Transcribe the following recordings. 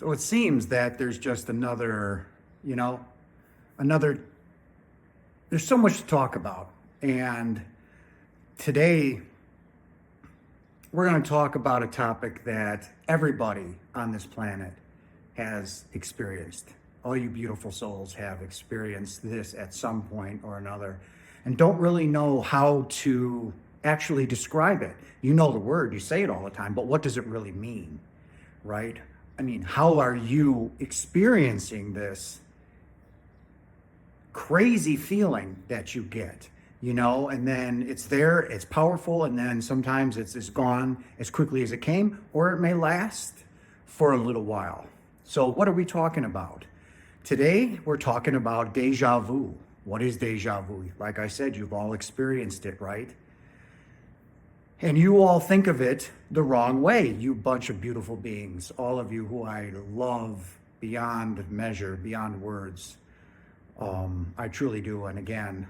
So it seems that there's just another, you know, another, there's so much to talk about. And today we're going to talk about a topic that everybody on this planet has experienced. All you beautiful souls have experienced this at some point or another and don't really know how to actually describe it. You know the word, you say it all the time, but what does it really mean, right? I mean, how are you experiencing this crazy feeling that you get, and then it's there, it's powerful, and then sometimes it's gone as quickly as it came, or it may last for a little while. So what are we talking about? Today, we're talking about deja vu. What is deja vu? Like I said, you've all experienced it, right? And you all think of it the wrong way, you bunch of beautiful beings, all of you who I love beyond measure, beyond words. I truly do. And again,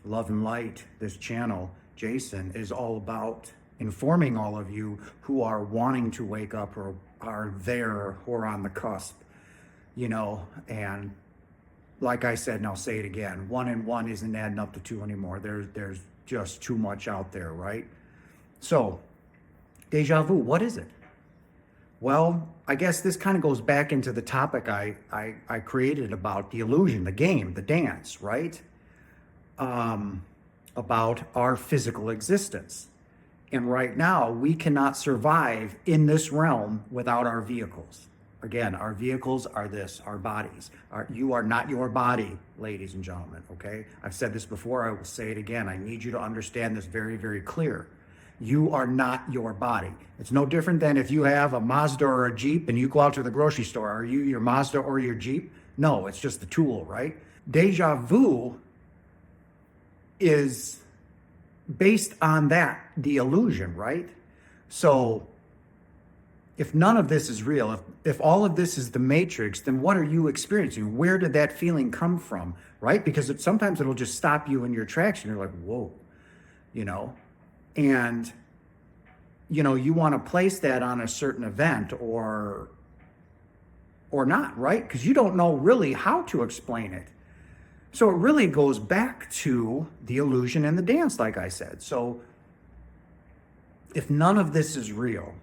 Love and Light, this channel, Jason, is all about informing all of you who are wanting to wake up or are there or on the cusp, and like I said, and I'll say it again, 1 and 1 isn't adding up to 2 anymore. There's just too much out there, right? So, deja vu, what is it? Well, I guess this kind of goes back into the topic I created about the illusion, the game, the dance, right? About our physical existence. And right now, we cannot survive in this realm without our vehicles. Again, our vehicles are our bodies. You are not your body, ladies and gentlemen, okay? I've said this before, I will say it again. I need you to understand this very, very clear. You are not your body. It's no different than if you have a Mazda or a Jeep and you go out to the grocery store. Are you your Mazda or your Jeep? No, it's just the tool, right? Deja vu is based on that, the illusion, right? So if none of this is real, if all of this is the matrix, then what are you experiencing? Where did that feeling come from, right? Because sometimes it'll just stop you in your tracks and you're like, whoa, and, you want to place that on a certain event or not, right? Because you don't know really how to explain it. So it really goes back to the illusion and the dance, like I said. So if none of this is real,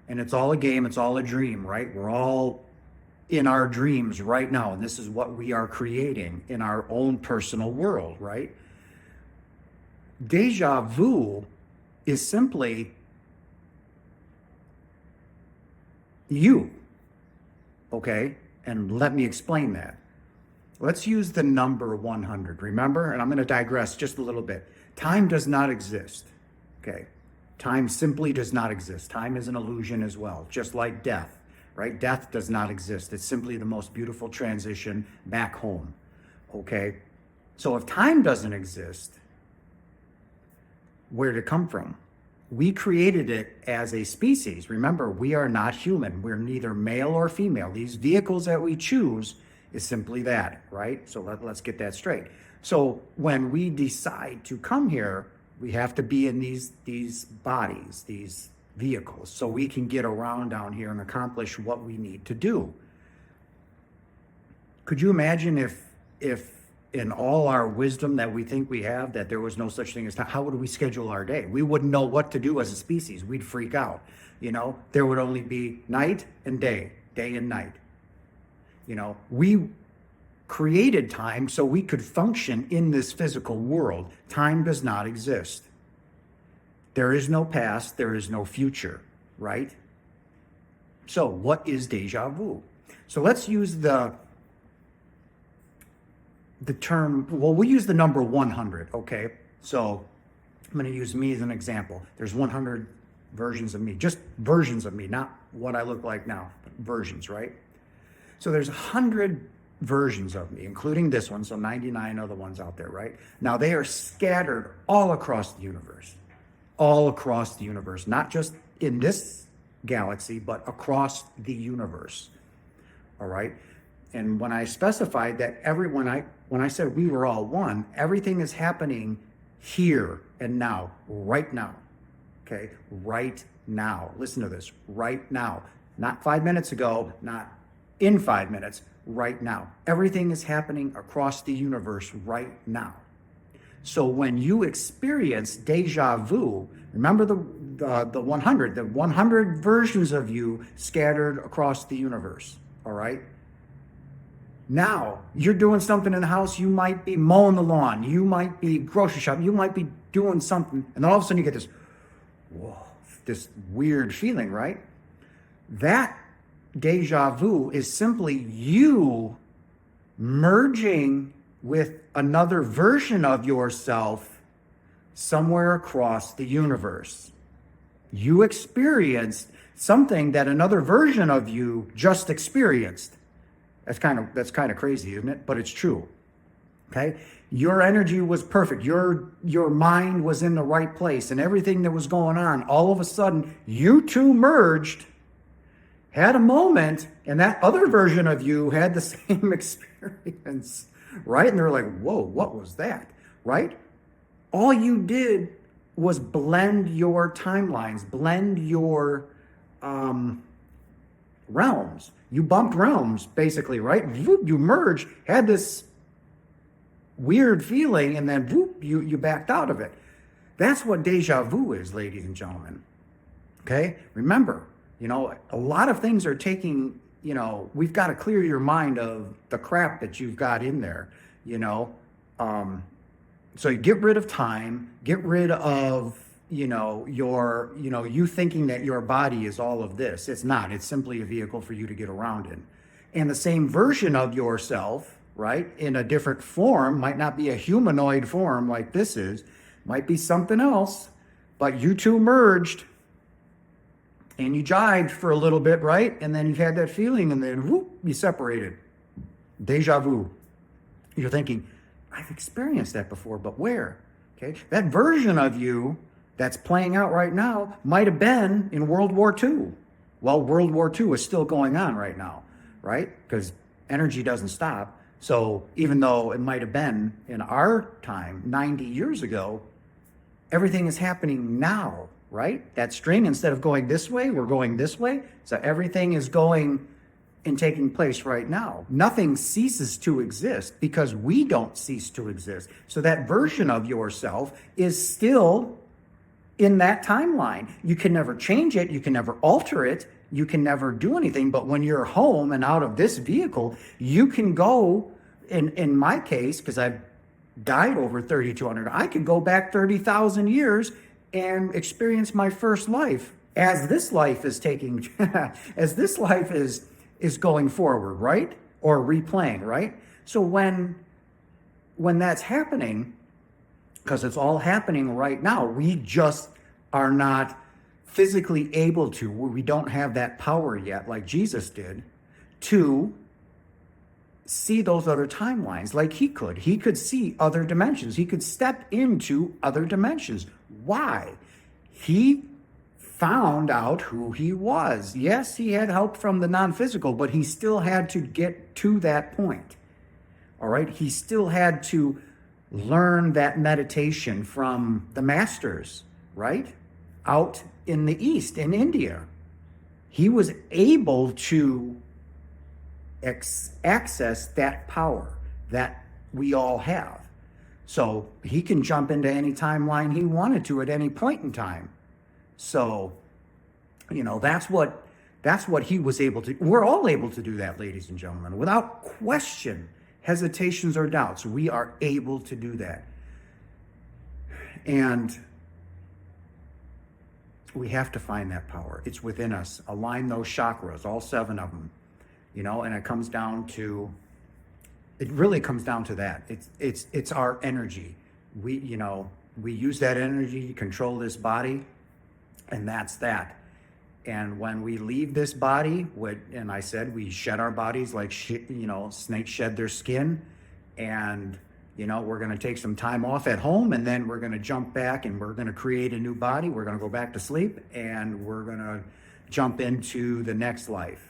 and it's all a game, it's all a dream, right? We're all in our dreams right now, and this is what we are creating in our own personal world, right? Deja vu is simply you, okay? And let me explain that. Let's use the number 100, remember? And I'm going to digress just a little bit. Time does not exist, okay? Time simply does not exist. Time is an illusion as well, just like death, right? Death does not exist. It's simply the most beautiful transition back home, okay? So if time doesn't exist, where did it come from? We created it as a species. Remember, we are not human. We're neither male or female. These vehicles that we choose is simply that, right? So let's get that straight. So when we decide to come here, we have to be in these bodies, these vehicles, so we can get around down here and accomplish what we need to do. Could you imagine if in all our wisdom that we think we have, that there was no such thing as time? How would we schedule our day? We wouldn't know what to do as a species. We'd freak out. There would only be night and day, day and night. We created time so we could function in this physical world. Time does not exist. There is no past, there is no future, right? So what is deja vu? So let's use the term, well, we use the number 100, okay? So I'm going to use me as an example. There's 100 versions of me, just versions of me, not what I look like now, but versions, right? So there's 100 versions of me, including this one, so 99 other ones out there, right? Now they are scattered all across the universe, not just in this galaxy, but across the universe, all right? And when I specified that when I said we were all one, everything is happening here and now, right now, okay? Right now, listen to this, right now. not 5 minutes ago, not in 5 minutes, right now. Everything is happening across the universe right now. So when you experience deja vu, remember the 100 versions of you scattered across the universe, all right? Now, you're doing something in the house, you might be mowing the lawn, you might be grocery shopping, you might be doing something, and then all of a sudden you get this, whoa, this weird feeling, right? That deja vu is simply you merging with another version of yourself somewhere across the universe. You experienced something that another version of you just experienced. That's kind of crazy, isn't it? But it's true. Okay? Your energy was perfect. Your mind was in the right place, and everything that was going on, all of a sudden, you two merged, had a moment, and that other version of you had the same experience, right? And they're like, whoa, what was that? Right? All you did was blend your timelines, blend your realms. You bumped realms, basically, right? You merged, had this weird feeling, and then whoop, you backed out of it. That's what deja vu is, ladies and gentlemen. Okay? Remember, a lot of things are taking, we've got to clear your mind of the crap that you've got in there, So you get rid of time, get rid of, you thinking that your body is all of this. It's not. It's simply a vehicle for you to get around in. And the same version of yourself, right, in a different form, might not be a humanoid form like this is, might be something else, but you two merged and you jived for a little bit, right? And then you've had that feeling, and then whoop, you separated. Deja vu. You're thinking, I've experienced that before, but where? Okay, that version of you that's playing out right now might have been in World War II. Well, World War II is still going on right now, right? Because energy doesn't stop. So even though it might have been in our time, 90 years ago, everything is happening now, right? That string, instead of going this way, we're going this way. So everything is going and taking place right now. Nothing ceases to exist because we don't cease to exist. So that version of yourself is still in that timeline. You can never change it. You can never alter it. You can never do anything. But when you're home and out of this vehicle, you can go, in my case, because I've died over 3,200, I could go back 30,000 years and experience my first life as this life is taking, as this life is going forward, right? Or replaying, right? So when that's happening, because it's all happening right now, we just are not physically able to, we don't have that power yet, like Jesus did, to see those other timelines like he could. He could see other dimensions. He could step into other dimensions. Why? He found out who he was. Yes, he had help from the non-physical, but he still had to get to that point. All right? He still had to learn that meditation from the masters, right? Out in the East, in India. He was able to access that power that we all have. So he can jump into any timeline he wanted to at any point in time. So, that's what he was able to. We're all able to do that, ladies and gentlemen, without question, hesitations or doubts. We are able to do that. And we have to find that power. It's within us. Align those chakras, all 7 of them, and it really comes down to that. It's our energy. We use that energy to control this body, and that's that. And when we leave this body, and I said we shed our bodies like snakes shed their skin, and we're going to take some time off at home, and then we're going to jump back, and we're going to create a new body. We're going to go back to sleep, and we're going to jump into the next life.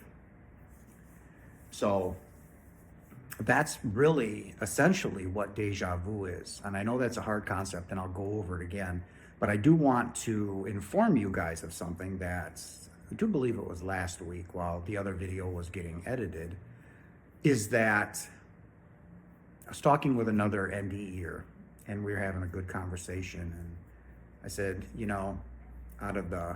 So that's really essentially what deja vu is. And I know that's a hard concept, and I'll go over it again, but I do want to inform you guys of something that's I do believe it was last week while the other video was getting edited, is that I was talking with another NDEer and we were having a good conversation, and I said, you know, out of the,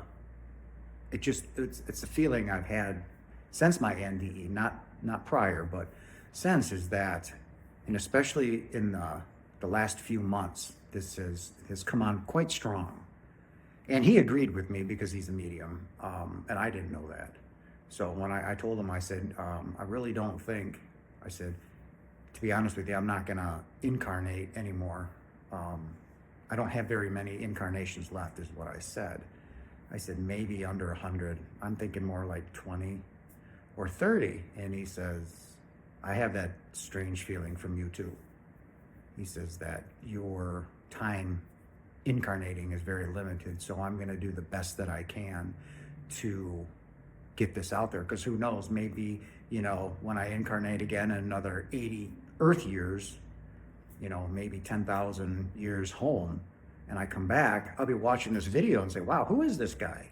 it's a feeling I've had since my NDE, not prior, but since, is that, and especially in the last few months, this has come on quite strong. And he agreed with me because he's a medium, and I didn't know that. So when I told him, I said, I really don't think, I said, to be honest with you, I'm not gonna incarnate anymore. I don't have very many incarnations left, is what I said. I said, maybe under 100. I'm thinking more like 20 or 30. And he says, I have that strange feeling from you too. He says that your time incarnating is very limited, so I'm going to do the best that I can to get this out there, because who knows, maybe, you know, when I incarnate again in another 80 Earth years, you know, maybe 10,000 years home, and I come back, I'll be watching this video and say, wow, who is this guy?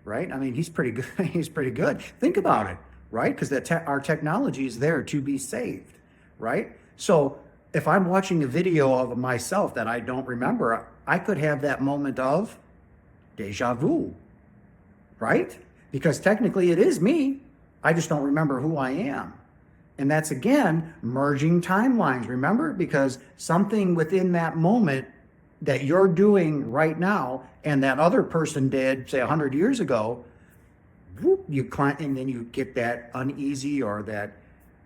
Right? I mean, he's pretty good. He's pretty good. Think about it, right? Because our technology is there to be saved, right? So if I'm watching a video of myself that I don't remember, I could have that moment of deja vu, right? Because technically it is me. I just don't remember who I am. And that's, again, merging timelines, remember? Because something within that moment that you're doing right now and that other person did, say, 100 years ago, whoop, and then you get that uneasy or that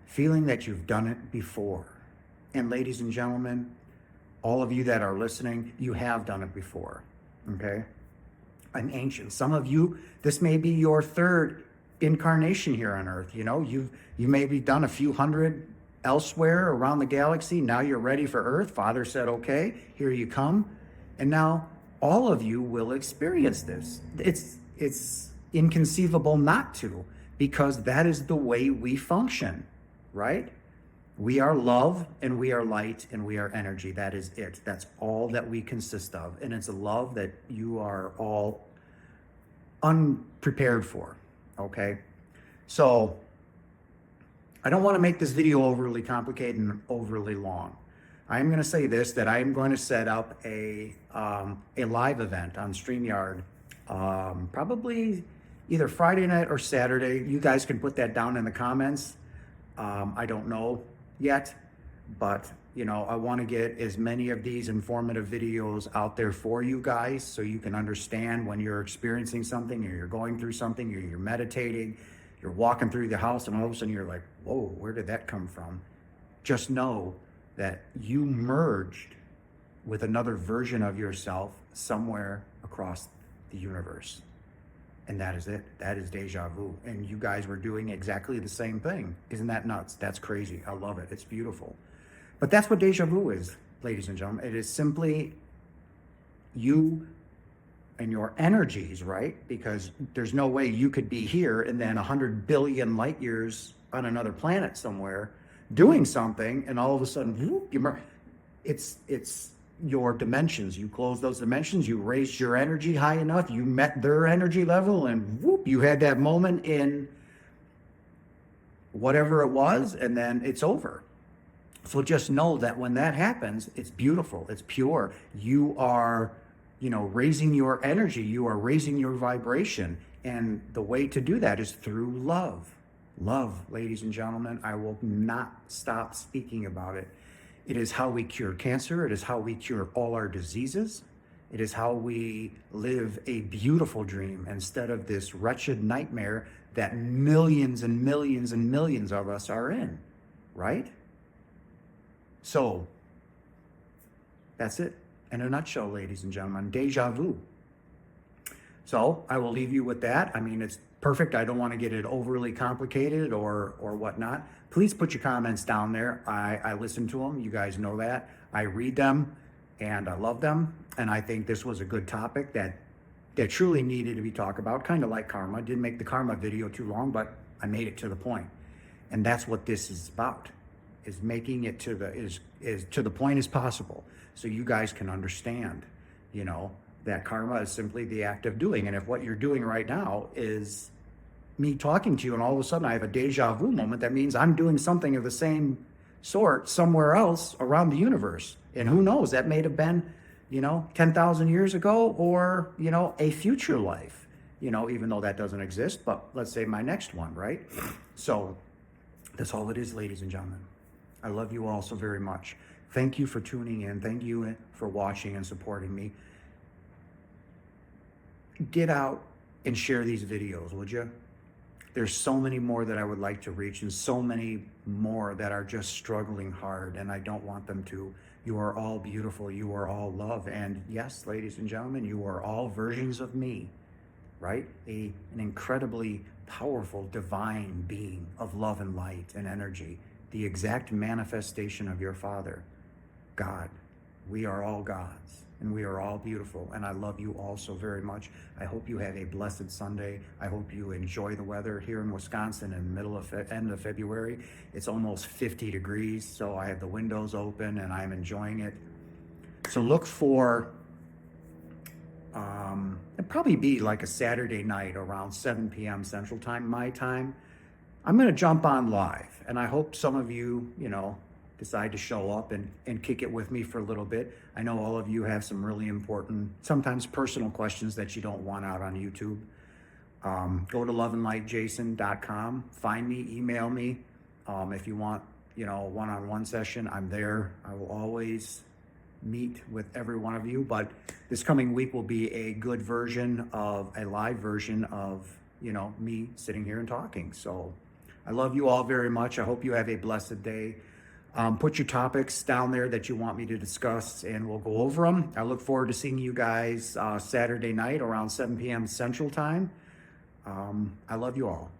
feeling that you've done it before. And ladies and gentlemen, all of you that are listening, you have done it before, okay? I'm ancient. Some of you, this may be your third incarnation here on Earth. You know, you maybe done a few hundred elsewhere around the galaxy. Now you're ready for Earth. Father said, okay, here you come. And now all of you will experience this. It's inconceivable not to, because that is the way we function, right? We are love, and we are light, and we are energy. That is it. That's all that we consist of. And it's a love that you are all unprepared for, okay? So I don't want to make this video overly complicated and overly long. I'm going to say this, that I'm going to set up a live event on StreamYard, probably either Friday night or Saturday. You guys can put that down in the comments. I don't know yet, but you know, I want to get as many of these informative videos out there for you guys, so you can understand when you're experiencing something, or you're going through something, or you're meditating, you're walking through the house, and all of a sudden you're like, whoa, where did that come from? Just know that you merged with another version of yourself somewhere across the universe. And that is it. That is deja vu. And you guys were doing exactly the same thing. Isn't that nuts? That's crazy. I love it. It's beautiful. But that's what deja vu is, ladies and gentlemen. It is simply you and your energies, right? Because there's no way you could be here and then 100 billion light years on another planet somewhere doing something, and all of a sudden, whoop, it's your dimensions. You close those dimensions, you raised your energy high enough, you met their energy level, and whoop, you had that moment in whatever it was, and then it's over. So just know that when that happens, it's beautiful, it's pure. You are, you know, raising your energy, you are raising your vibration. And the way to do that is through love. Love, ladies and gentlemen, I will not stop speaking about it. It is how we cure cancer. It is how we cure all our diseases. It is how we live a beautiful dream instead of this wretched nightmare that millions and millions and millions of us are in, right? So that's it in a nutshell, ladies and gentlemen. Deja vu. So I will leave you with that. I mean, it's perfect. I don't want to get it overly complicated or whatnot. Please put your comments down there. I listen to them. You guys know that. I read them and I love them. And I think this was a good topic that truly needed to be talked about, kind of like karma. Didn't make the karma video too long, but I made it to the point. And that's what this is about, is making it to the point as possible, so you guys can understand, you know, that karma is simply the act of doing. And if what you're doing right now is me talking to you, and all of a sudden I have a deja vu moment. That means I'm doing something of the same sort somewhere else around the universe. And who knows, that may have been, 10,000 years ago, or, a future life, even though that doesn't exist, but let's say my next one, right? So that's all it is, ladies and gentlemen. I love you all so very much. Thank you for tuning in. Thank you for watching and supporting me. Get out and share these videos, would you? There's so many more that I would like to reach, and so many more that are just struggling hard, and I don't want them to. You are all beautiful. You are all love. And yes, ladies and gentlemen, you are all versions of me, right? An incredibly powerful, divine being of love and light and energy, the exact manifestation of your Father, God. We are all gods, and we are all beautiful, and I love you all so very much. I hope you have a blessed Sunday. I hope you enjoy the weather here in Wisconsin in the end of February. It's almost 50 degrees, so I have the windows open, and I'm enjoying it. So look for, it'd probably be like a Saturday night around 7 p.m. Central Time, my time. I'm going to jump on live, and I hope some of you, decide to show up and kick it with me for a little bit. I know all of you have some really important, sometimes personal questions that you don't want out on YouTube. Go to loveandlightjason.com, find me, email me. If you want, one-on-one session, I'm there. I will always meet with every one of you, but this coming week will be a good version of, a live version of, me sitting here and talking. So I love you all very much. I hope you have a blessed day. Put your topics down there that you want me to discuss, and we'll go over them. I look forward to seeing you guys Saturday night around 7 p.m. Central Time. I love you all.